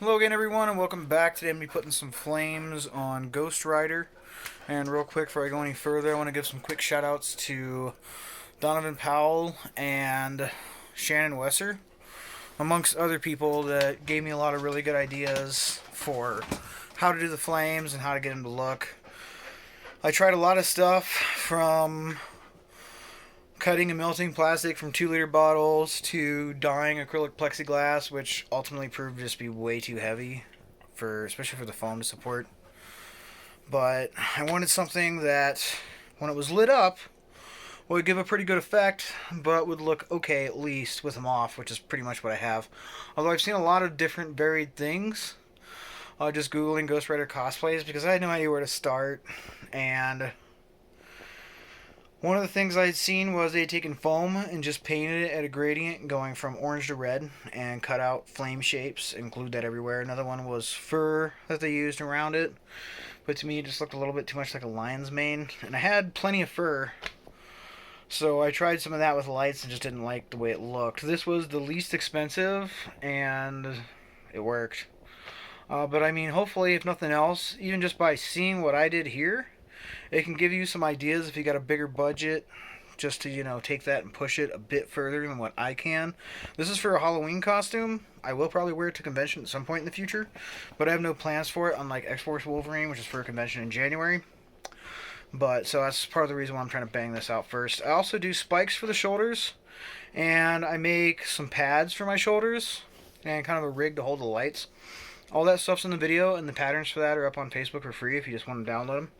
Hello again, everyone, and welcome back. Today I'm going to be putting some flames on Ghost Rider. And real quick, before I go any further, I want to give some quick shout outs to Donovan Powell and Shannon Wesser, amongst other people that gave me a lot of really good ideas for how to do the flames and how to get them to look. I tried a lot of stuff, from cutting and melting plastic from 2-liter bottles to dyeing acrylic plexiglass, which ultimately proved to just be way too heavy, especially for the foam to support. But I wanted something that, when it was lit up, would give a pretty good effect, but would look okay at least with them off, which is pretty much what I have. Although I've seen a lot of different varied things, just Googling Ghost Rider cosplays, because I had no idea where to start. And one of the things I had seen was they had taken foam and just painted it at a gradient, going from orange to red, and cut out flame shapes and glued that everywhere. Another one was fur that they used around it, but to me it just looked a little bit too much like a lion's mane. And I had plenty of fur, so I tried some of that with lights and just didn't like the way it looked. This was the least expensive, and it worked. But I mean, hopefully, if nothing else, even just by seeing what I did here, it can give you some ideas if you got a bigger budget, just to, take that and push it a bit further than what I can. This is for a Halloween costume. I will probably wear it to convention at some point in the future, but I have no plans for it, unlike X-Force Wolverine, which is for a convention in January. But, so that's part of the reason why I'm trying to bang this out first. I also do spikes for the shoulders, and I make some pads for my shoulders, and kind of a rig to hold the lights. All that stuff's in the video, and the patterns for that are up on Facebook for free if you just want to download them.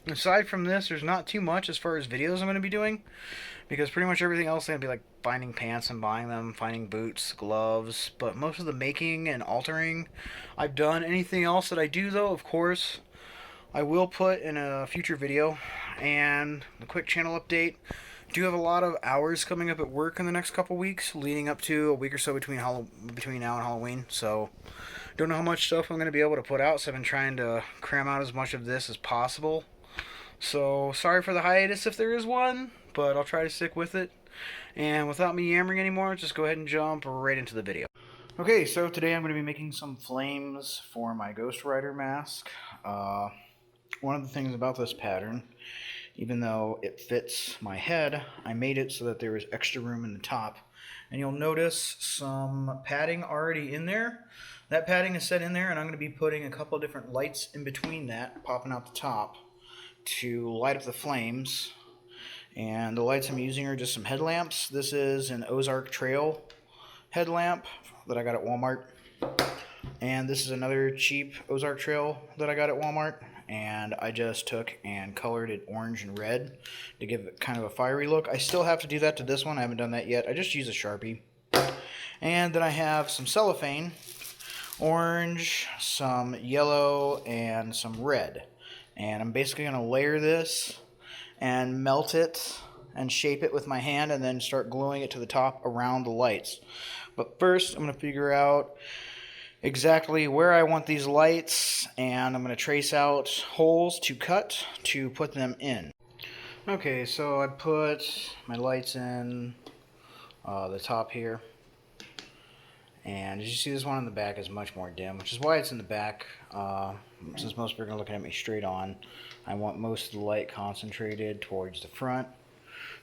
Aside from this, there's not too much as far as videos I'm going to be doing, because pretty much everything else is going to be like finding pants and buying them, finding boots, gloves, but most of the making and altering I've done. Anything else that I do, though, of course, I will put in a future video. And a quick channel update: I do have a lot of hours coming up at work in the next couple weeks, leading up to a week or so between now and Halloween, so don't know how much stuff I'm going to be able to put out, so I've been trying to cram out as much of this as possible. So sorry for the hiatus if there is one, but I'll try to stick with it. And without me yammering anymore, just go ahead and jump right into the video. Okay, so today I'm going to be making some flames for my Ghost Rider mask. One of the things about this pattern, even though it fits my head, I made it so that there was extra room in the top. And you'll notice some padding already in there. That padding is set in there, and I'm going to be putting a couple different lights in between that, popping out the top, to light up the flames. And the lights I'm using are just some headlamps. This is an Ozark Trail headlamp that I got at Walmart. And this is another cheap Ozark Trail that I got at Walmart. And I just took and colored it orange and red to give it kind of a fiery look. I still have to do that to this one. I haven't done that yet. I just use a Sharpie. And then I have some cellophane, orange, some yellow, and some red. And I'm basically going to layer this and melt it and shape it with my hand, and then start gluing it to the top around the lights. But first, I'm going to figure out exactly where I want these lights, and I'm going to trace out holes to cut to put them in. Okay, so I put my lights in the top here, and as you see, this one in the back is much more dim, which is why it's in the back. Since most people are going to look at me straight on, I want most of the light concentrated towards the front,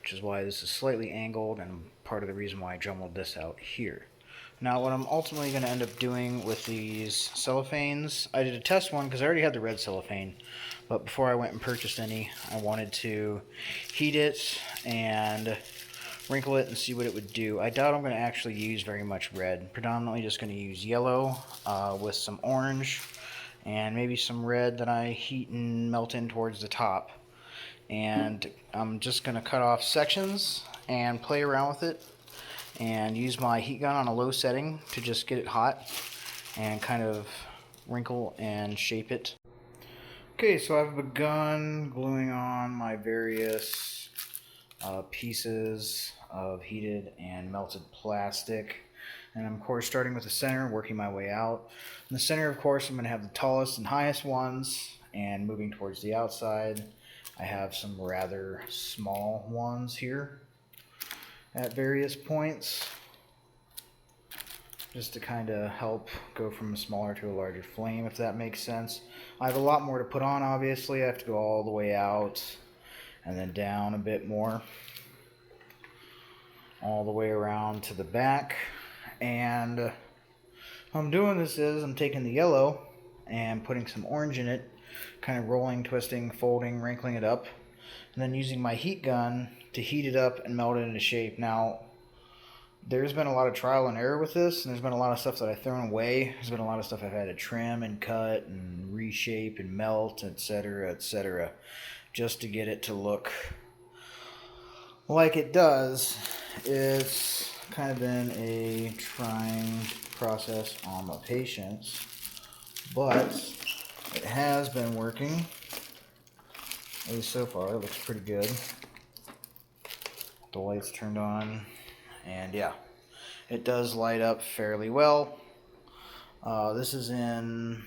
which is why this is slightly angled, and part of the reason why I jumbled this out here. Now, what I'm ultimately going to end up doing with these cellophanes, I did a test one because I already had the red cellophane, but before I went and purchased any, I wanted to heat it and wrinkle it and see what it would do. I doubt I'm going to actually use very much red. Predominantly just going to use yellow with some orange and maybe some red that I heat and melt in towards the top. And I'm just going to cut off sections and play around with it, and use my heat gun on a low setting to just get it hot and kind of wrinkle and shape it. Okay, so I've begun gluing on my various pieces of heated and melted plastic. And I'm, of course, starting with the center, working my way out. In the center, of course, I'm going to have the tallest and highest ones, and moving towards the outside, I have some rather small ones here at various points. just to kind of help go from a smaller to a larger flame, if that makes sense. I have a lot more to put on, obviously. I have to go all the way out and then down a bit more, all the way around to the back. And what I'm doing this is I'm taking the yellow and putting some orange in it, kind of rolling, twisting, folding, wrinkling it up, and then using my heat gun to heat it up and melt it into shape. Now, there's been a lot of trial and error with this, and there's been a lot of stuff that I've thrown away. There's been a lot of stuff I've had to trim and cut and reshape and melt, etc., just to get it to look like it does. It's kind of been a trying process on my patience, but it has been working, at least so far. It looks pretty good. The lights turned on, and yeah, it does light up fairly well. This is in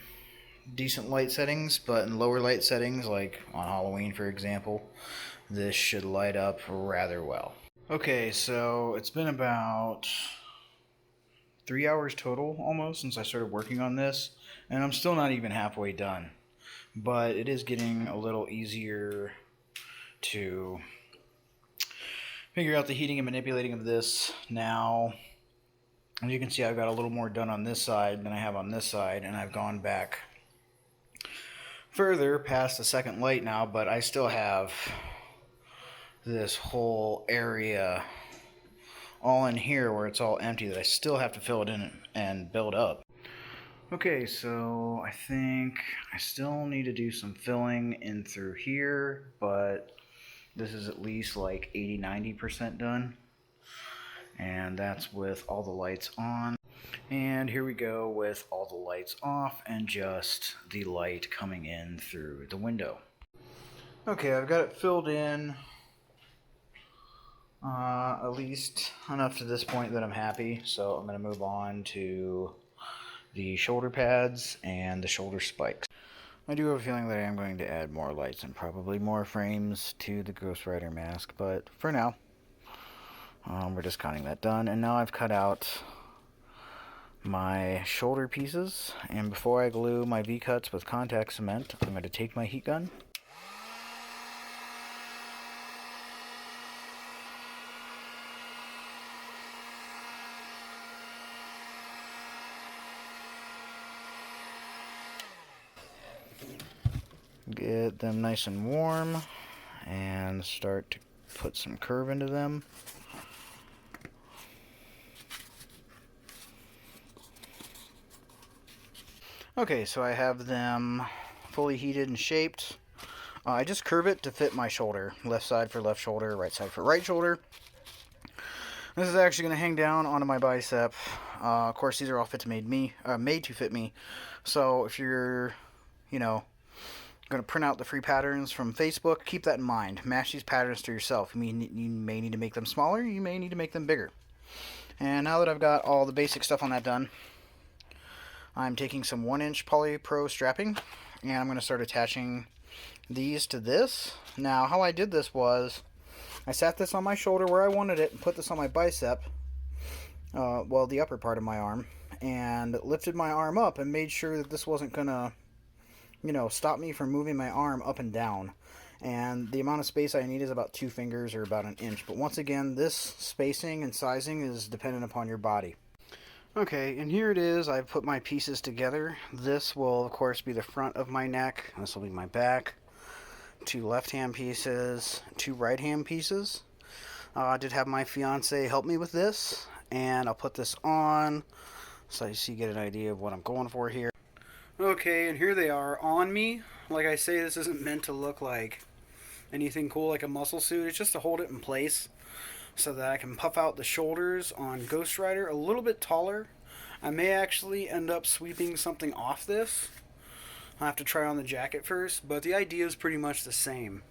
decent light settings, but in lower light settings, like on Halloween for example, this should light up rather well. Okay, so it's been about 3 hours total almost since I started working on this, and I'm still not even halfway done, but it is getting a little easier to figure out the heating and manipulating of this now. As you can see, I've got a little more done on this side than I have on this side, and I've gone back further past the second light now, but I still have this whole area all in here where it's all empty that I still have to fill it in and build up. Okay, so I think I still need to do some filling in through here, but this is at least like 80-90% done. And that's with all the lights on. And here we go with all the lights off and just the light coming in through the window. Okay, I've got it filled in at least enough to this point that I'm happy. So I'm going to move on to the shoulder pads and the shoulder spikes. I do have a feeling that I am going to add more lights and probably more frames to the Ghost Rider mask, but for now, we're just counting that done. And now I've cut out my shoulder pieces, and before I glue my V-cuts with contact cement, I'm going to take my heat gun get them nice and warm and start to put some curve into them. Okay, so I have them fully heated and shaped. I just curve it to fit my shoulder. Left side for left shoulder, right side for right shoulder. This is actually going to hang down onto my bicep. Of course, these are all made to fit me. So if you're, going to print out the free patterns from Facebook, keep that in mind. Match these patterns to yourself. You may need to make them smaller, you may need to make them bigger. And now that I've got all the basic stuff on that done, I'm taking some 1-inch polypro strapping, and I'm going to start attaching these to this. Now, how I did this was, I sat this on my shoulder where I wanted it and put this on my bicep, the upper part of my arm, and lifted my arm up and made sure that this wasn't going to stop me from moving my arm up and down. And the amount of space I need is about 2 fingers or about 1 inch. But once again, this spacing and sizing is dependent upon your body. Okay, and here it is. I've put my pieces together. This will, of course, be the front of my neck. This will be my back. 2 left-hand pieces, 2 right-hand pieces. I did have my fiance help me with this, and I'll put this on so you get an idea of what I'm going for here. Okay, and here they are on me. Like I say, this isn't meant to look like anything cool like a muscle suit. It's just to hold it in place so that I can puff out the shoulders on Ghost Rider a little bit taller. I may actually end up sweeping something off this. I'll have to try on the jacket first, but the idea is pretty much the same.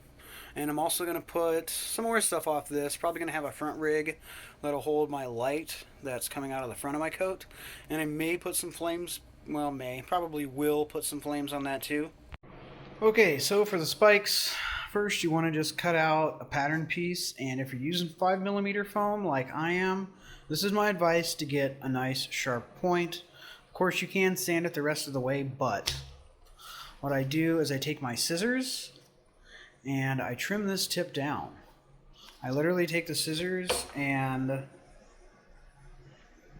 And I'm also going to put some more stuff off this. Probably going to have a front rig that'll hold my light that's coming out of the front of my coat. And I may put some flames, probably will put some flames on that too. Okay, so for the spikes, first you want to just cut out a pattern piece, and if you're using 5mm foam like I am, This is my advice to get a nice sharp point. Of course, you can sand it the rest of the way, but what I do is I take my scissors and I trim this tip down. I literally take the scissors and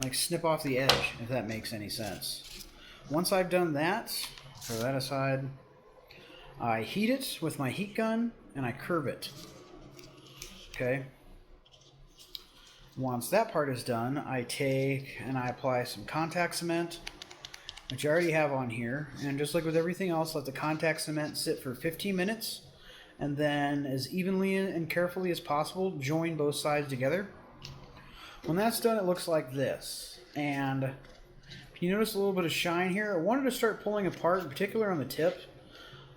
like snip off the edge, if that makes any sense. Once I've done that, throw that aside, I heat it with my heat gun and I curve it. Okay. Once that part is done, I take and I apply some contact cement, which I already have on here, and just like with everything else, let the contact cement sit for 15 minutes, and then as evenly and carefully as possible, join both sides together. When that's done, it looks like this, and if you notice a little bit of shine here, I wanted to start pulling apart, in particular on the tip.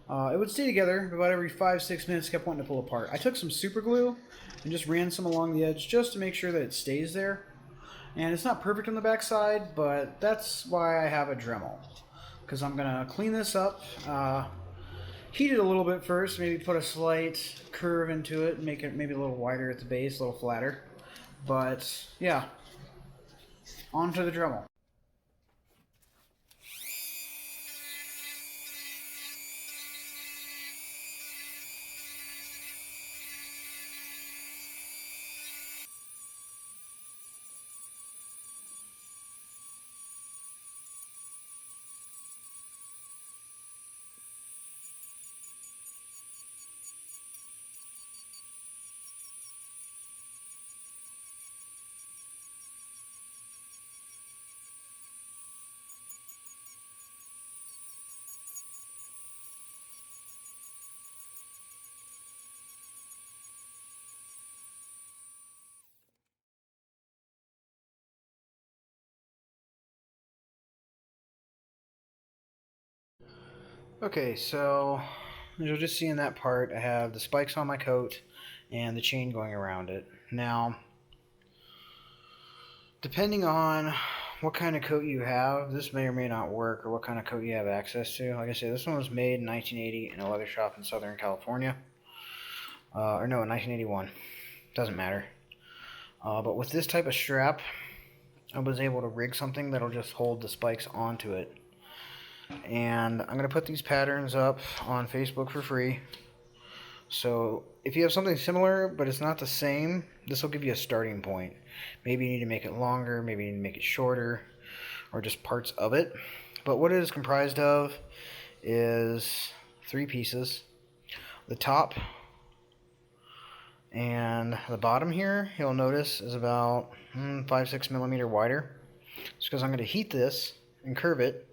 It would stay together, but about every 5-6 minutes kept wanting to pull apart. I took some super glue and just ran some along the edge just to make sure that it stays there. And it's not perfect on the back side, but that's why I have a Dremel. Because I'm going to clean this up, heat it a little bit first, maybe put a slight curve into it, make it maybe a little wider at the base, a little flatter. But yeah, on to the Dremel. Okay, so as you'll just see in that part, I have the spikes on my coat and the chain going around it. Now, depending on what kind of coat you have, this may or may not work, or what kind of coat you have access to. Like I said, this one was made in 1980 in a leather shop in Southern California. Or no, in 1981. Doesn't matter. But with this type of strap, I was able to rig something that'll just hold the spikes onto it. And I'm going to put these patterns up on Facebook for free. So if you have something similar but it's not the same, this will give you a starting point. Maybe you need to make it longer, maybe you need to make it shorter, or just parts of it. But what it is comprised of is 3 pieces. The top and the bottom here, you'll notice, is about 5-6 millimeter wider. It's because I'm going to heat this and curve it.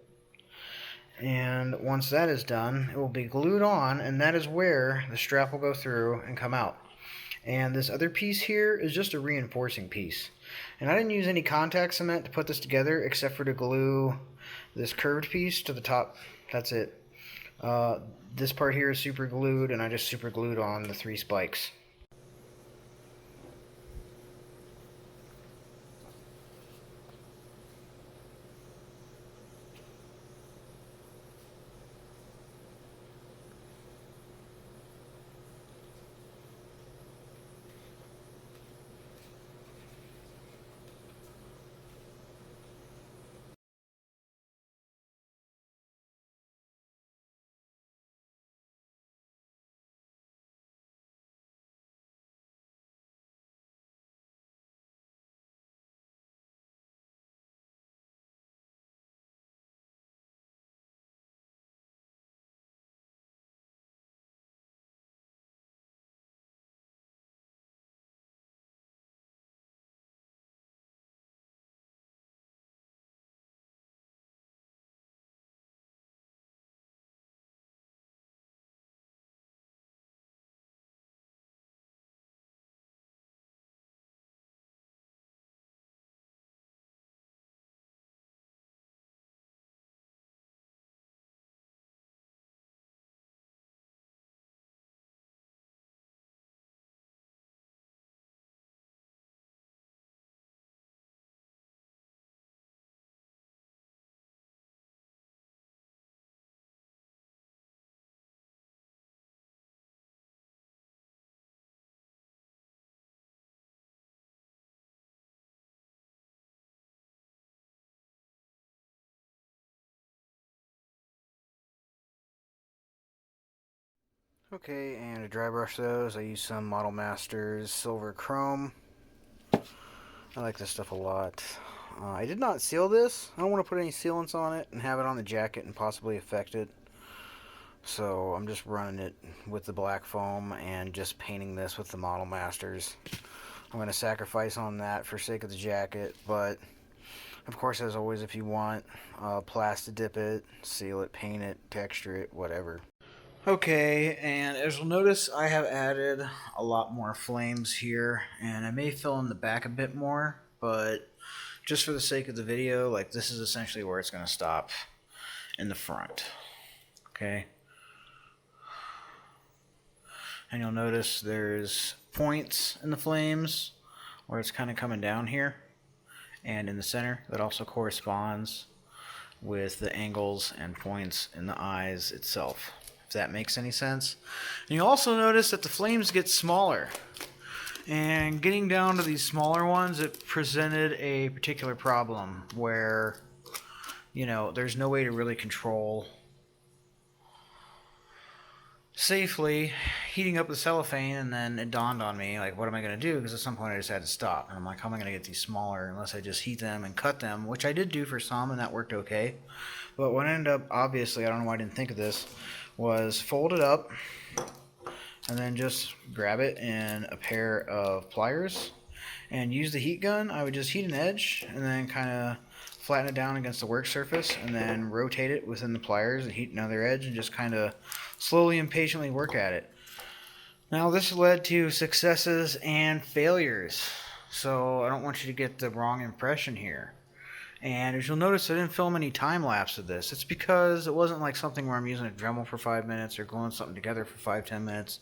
And once that is done, it will be glued on, and that is where the strap will go through and come out. And this other piece here is just a reinforcing piece. And I didn't use any contact cement to put this together except for to glue this curved piece to the top. That's it. This part here is super glued, and I just super glued on the 3 spikes. Okay, and to dry brush those, I use some Model Masters Silver Chrome. I like this stuff a lot. I did not seal this. I don't want to put any sealants on it and have it on the jacket and possibly affect it. So I'm just running it with the black foam and just painting this with the Model Masters. I'm going to sacrifice on that for sake of the jacket, but of course, as always, if you want, plastic dip it, seal it, paint it, texture it, whatever. Okay, and as you'll notice, I have added a lot more flames here, and I may fill in the back a bit more, but just for the sake of the video, like, this is essentially where it's going to stop in the front. Okay. And you'll notice there's points in the flames where it's kind of coming down here, and in the center that also corresponds with the angles and points in the eyes itself, if that makes any sense. And you'll also notice that the flames get smaller, and getting down to these smaller ones, it presented a particular problem where, you know, there's no way to really control safely heating up the cellophane. And then it dawned on me, like, what am I going to do? Because at some point I just had to stop, and I'm like, how am I going to get these smaller unless I just heat them and cut them, which I did do for some, and that worked okay. But what ended up, obviously, I don't know why I didn't think of this, was fold it up and then just grab it in a pair of pliers and use the heat gun. I would just heat an edge and then kind of flatten it down against the work surface, and then rotate it within the pliers and heat another edge, and just kind of slowly and patiently work at it. Now, this led to successes and failures, so I don't want you to get the wrong impression here. And as you'll notice, I didn't film any time lapse of this. It's because it wasn't like something where I'm using a Dremel for 5 minutes or gluing something together for 5-10 minutes.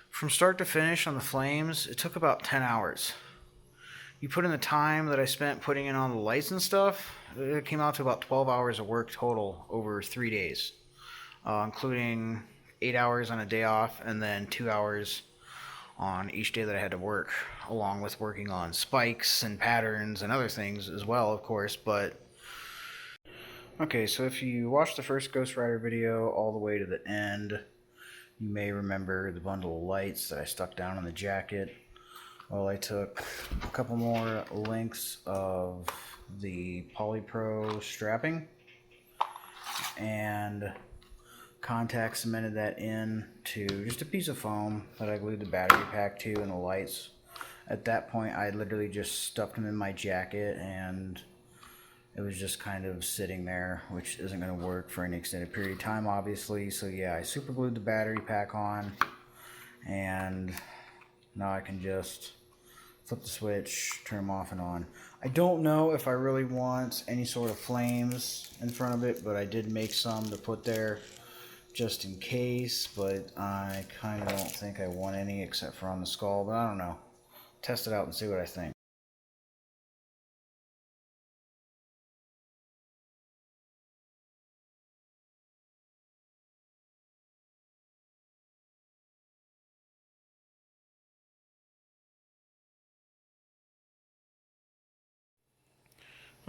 From start to finish on the flames, it took about 10 hours. You put in the time that I spent putting in all the lights and stuff, it came out to about 12 hours of work total over 3 days, including 8 hours on a day off and then 2 hours on each day that I had to work, along with working on spikes and patterns and other things as well, of course. But okay, so if you watch the first Ghost Rider video all the way to the end, you may remember the bundle of lights that I stuck down on the jacket. Well, I took a couple more lengths of the polypro strapping and contact cemented that in to just a piece of foam that I glued the battery pack to and the lights. At that point, I literally just stuffed them in my jacket, and it was just kind of sitting there, which isn't going to work for any extended period of time, obviously. So yeah, I super glued the battery pack on, and now I can just flip the switch, turn them off and on. I don't know if I really want any sort of flames in front of it, but I did make some to put there just in case, but I kind of don't think I want any except for on the skull, but I don't know. Test it out and see what I think.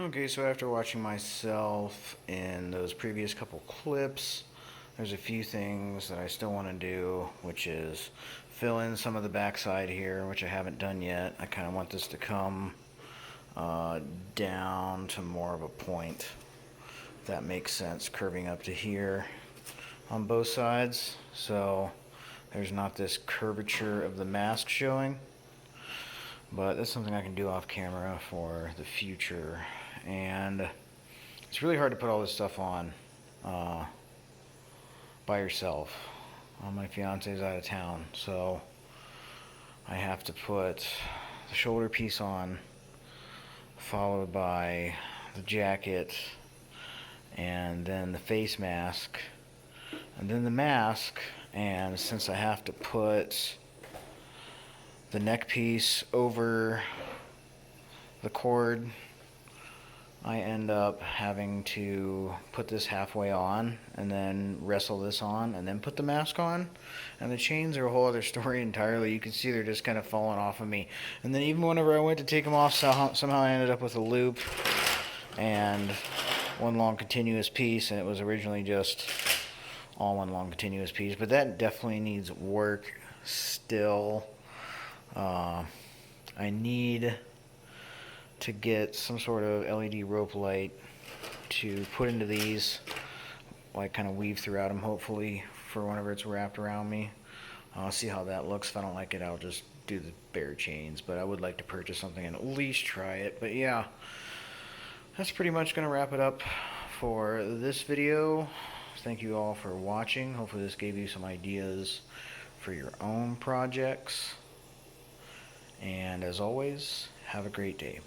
Okay, so after watching myself in those previous couple clips, there's a few things that I still want to do, which is fill in some of the backside here, which I haven't done yet. I kind of want this to come down to more of a point, if that makes sense, curving up to here on both sides, so there's not this curvature of the mask showing. But that's something I can do off camera for the future. And it's really hard to put all this stuff on by yourself. My fiance's out of town, so I have to put the shoulder piece on, followed by the jacket, and then the face mask, and then the mask. And since I have to put the neck piece over the cord, I end up having to put this halfway on and then wrestle this on and then put the mask on. And the chains are a whole other story entirely. You can see they're just kind of falling off of me. And then even whenever I went to take them off, somehow I ended up with a loop and one long continuous piece, and it was originally just all one long continuous piece. But that definitely needs work still. I need to get some sort of LED rope light to put into these, like kind of weave throughout them, hopefully, for whenever it's wrapped around me. I'll see how that looks. If I don't like it, I'll just do the bare chains, but I would like to purchase something and at least try it. But yeah, that's pretty much going to wrap it up for this video. Thank you all for watching. Hopefully this gave you some ideas for your own projects. And as always, have a great day.